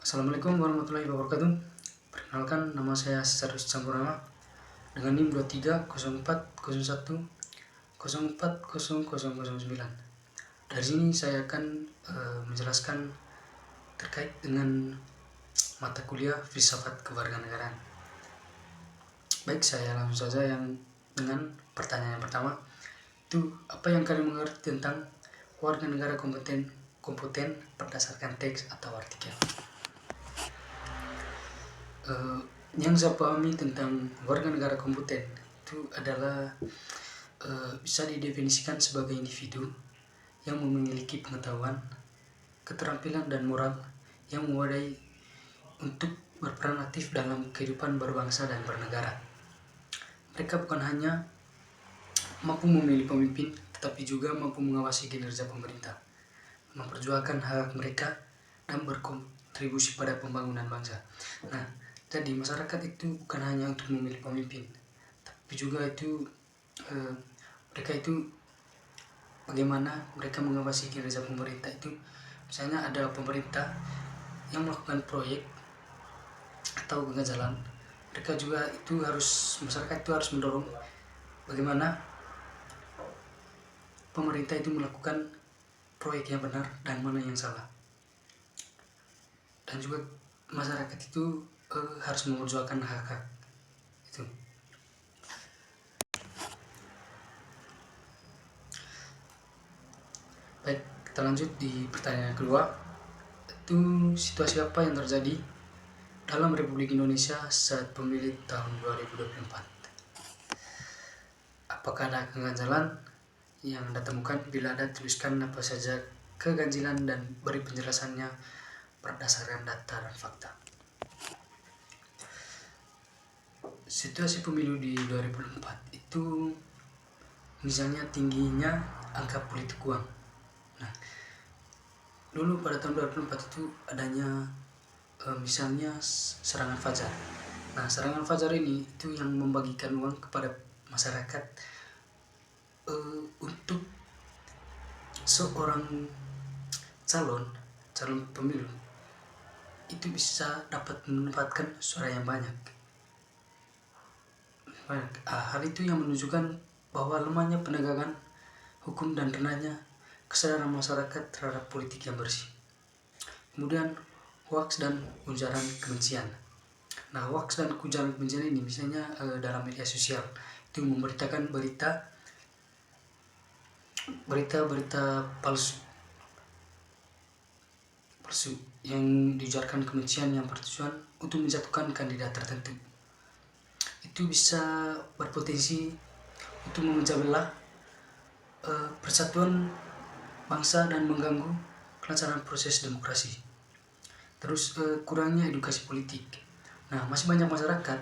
Assalamualaikum warahmatullahi wabarakatuh. Perkenalkan, nama saya Sarus Campurnama dengan NIM 230401040009. Dari sini saya akan menjelaskan terkait dengan mata kuliah Filsafat Kewarganegaraan. Baik, saya langsung saja dengan pertanyaan yang pertama. Itu apa yang kalian mengerti tentang warga negara kompeten berdasarkan teks atau artikel? Yang saya pahami tentang warga negara kompeten itu adalah bisa didefinisikan sebagai individu yang memiliki pengetahuan, keterampilan dan moral yang memadai untuk berperan aktif dalam kehidupan berbangsa dan bernegara. Mereka bukan hanya mampu memilih pemimpin, tetapi juga mampu mengawasi kinerja pemerintah, memperjuangkan hak mereka, dan berkontribusi pada pembangunan bangsa. Nah, jadi masyarakat itu bukan hanya untuk memilih pemimpin, tapi juga itu mereka itu bagaimana mereka mengawasi kinerja pemerintah itu. Misalnya ada pemerintah yang melakukan proyek atau jalan, mereka juga itu masyarakat itu harus mendorong bagaimana pemerintah itu melakukan proyek yang benar dan mana yang salah. Dan juga masyarakat itu harus memperjuangkan hak-hak itu. Baik, kita lanjut di pertanyaan kedua. Itu situasi apa yang terjadi dalam Republik Indonesia saat pemilu tahun 2024? Apakah ada keganjilan? Yang Anda temukan bila ada, tuliskan apa saja keganjilan dan beri penjelasannya berdasarkan data dan fakta. Situasi pemilu di 2024 itu misalnya tingginya angka politik uang. Nah, dulu pada tahun 2024 itu adanya misalnya serangan fajar. Nah, serangan fajar ini itu yang membagikan uang kepada masyarakat untuk seorang calon pemilu itu bisa dapat menempatkan suara yang banyak. Hal itu yang menunjukkan bahwa lemahnya penegakan hukum dan rendahnya kesadaran masyarakat terhadap politik yang bersih. Kemudian hoaks dan ujaran kebencian. Nah, hoaks dan ujaran kebencian ini misalnya dalam media sosial itu memberitakan berita palsu yang diujarkan kebencian yang bertujuan untuk menjatuhkan kandidat tertentu. Itu bisa berpotensi untuk memecah belah persatuan bangsa dan mengganggu kelancaran proses demokrasi. Terus kurangnya edukasi politik. Nah, masih banyak masyarakat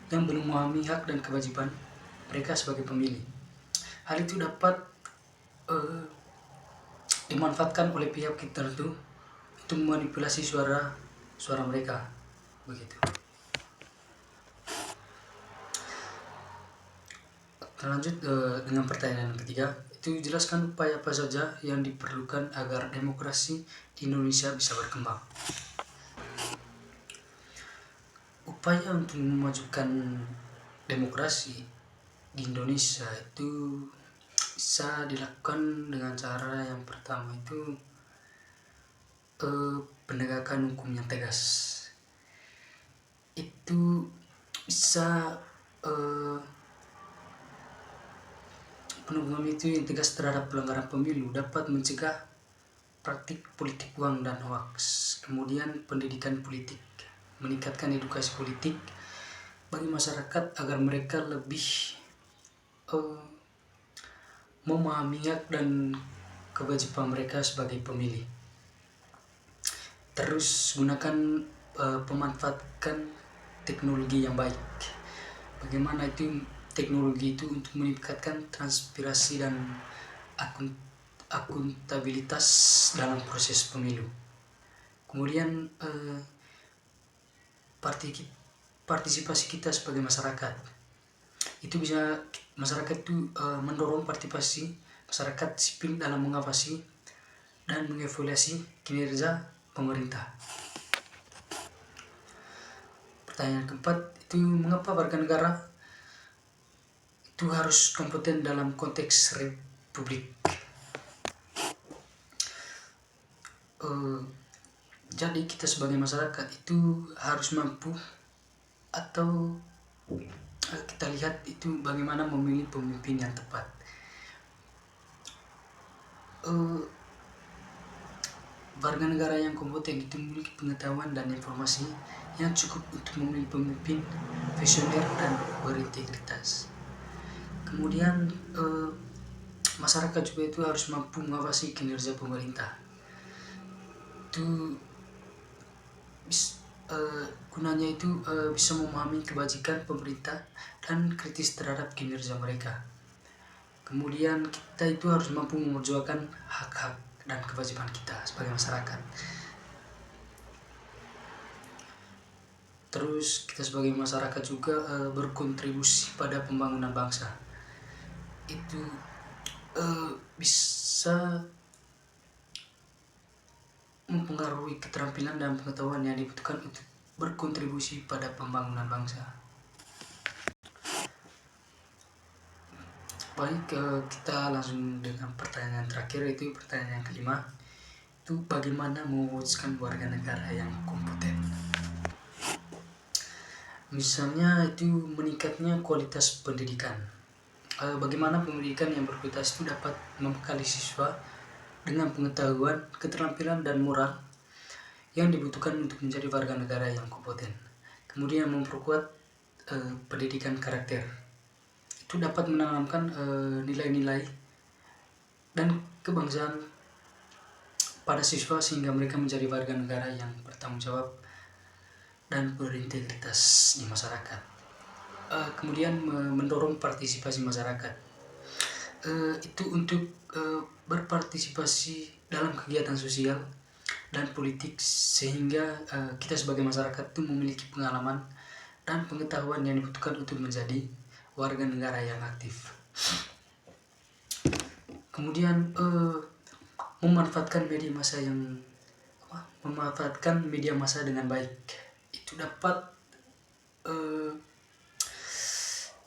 yang belum memahami hak dan kewajiban mereka sebagai pemilih. Hal itu dapat dimanfaatkan oleh pihak tertentu untuk memanipulasi suara mereka, begitu. Lanjut dengan pertanyaan ketiga. Itu jelaskan upaya apa saja yang diperlukan agar demokrasi di Indonesia bisa berkembang. Upaya untuk memajukan demokrasi di Indonesia itu bisa dilakukan dengan cara yang pertama itu penegakan hukum yang tegas. Itu bisa penegakan itu yang tegas terhadap pelanggaran pemilu dapat mencegah praktik politik uang dan hoaks. Kemudian pendidikan politik, meningkatkan edukasi politik bagi masyarakat agar mereka lebih memahami hak dan kewajiban mereka sebagai pemilih. Terus gunakan pemanfaatkan teknologi yang baik. Bagaimana itu teknologi itu untuk meningkatkan transparansi dan akuntabilitas dalam proses pemilu. Kemudian partisipasi kita sebagai masyarakat. Itu bisa masyarakat itu mendorong partisipasi masyarakat sipil dalam mengawasi dan mengevaluasi kinerja pemerintah. Pertanyaan keempat itu mengapa warga negara itu harus kompeten dalam konteks republik. Jadi kita sebagai masyarakat itu harus mampu atau kita lihat itu bagaimana memilih pemimpin yang tepat. Warga negara yang kompeten itu memiliki pengetahuan dan informasi yang cukup untuk memilih pemimpin visioner dan berintegritas. Kemudian masyarakat juga itu harus mampu mengawasi kinerja pemerintah. Itu gunanya itu bisa memahami kebajikan pemerintah dan kritis terhadap kinerja mereka. Kemudian kita itu harus mampu memperjuangkan hak-hak dan kewajiban kita sebagai masyarakat. Terus kita sebagai masyarakat juga berkontribusi pada pembangunan bangsa. Itu bisa mempengaruhi keterampilan dan pengetahuan yang dibutuhkan untuk berkontribusi pada pembangunan bangsa. Baik, kita langsung dengan pertanyaan terakhir, yaitu pertanyaan yang kelima. Itu bagaimana mewujudkan warga negara yang kompeten. Misalnya itu meningkatnya kualitas pendidikan. Bagaimana pendidikan yang berkualitas itu dapat membekali siswa dengan pengetahuan, keterampilan, dan moral yang dibutuhkan untuk menjadi warga negara yang kompeten. Kemudian memperkuat pendidikan karakter. Itu dapat menanamkan nilai-nilai dan kebangsaan pada siswa sehingga mereka menjadi warga negara yang bertanggung jawab dan berintegritas di masyarakat. Kemudian mendorong partisipasi masyarakat. Itu untuk berpartisipasi dalam kegiatan sosial dan politik sehingga kita sebagai masyarakat itu memiliki pengalaman dan pengetahuan yang dibutuhkan untuk menjadi warga negara yang aktif. Kemudian memanfaatkan media massa dengan baik. Itu dapat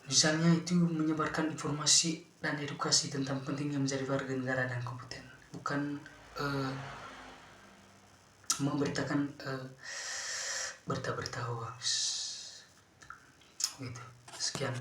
misalnya itu menyebarkan informasi dan edukasi tentang pentingnya menjadi warga negara dan kompeten, bukan memberitakan berita-berita hoax. Gitu. Sekian.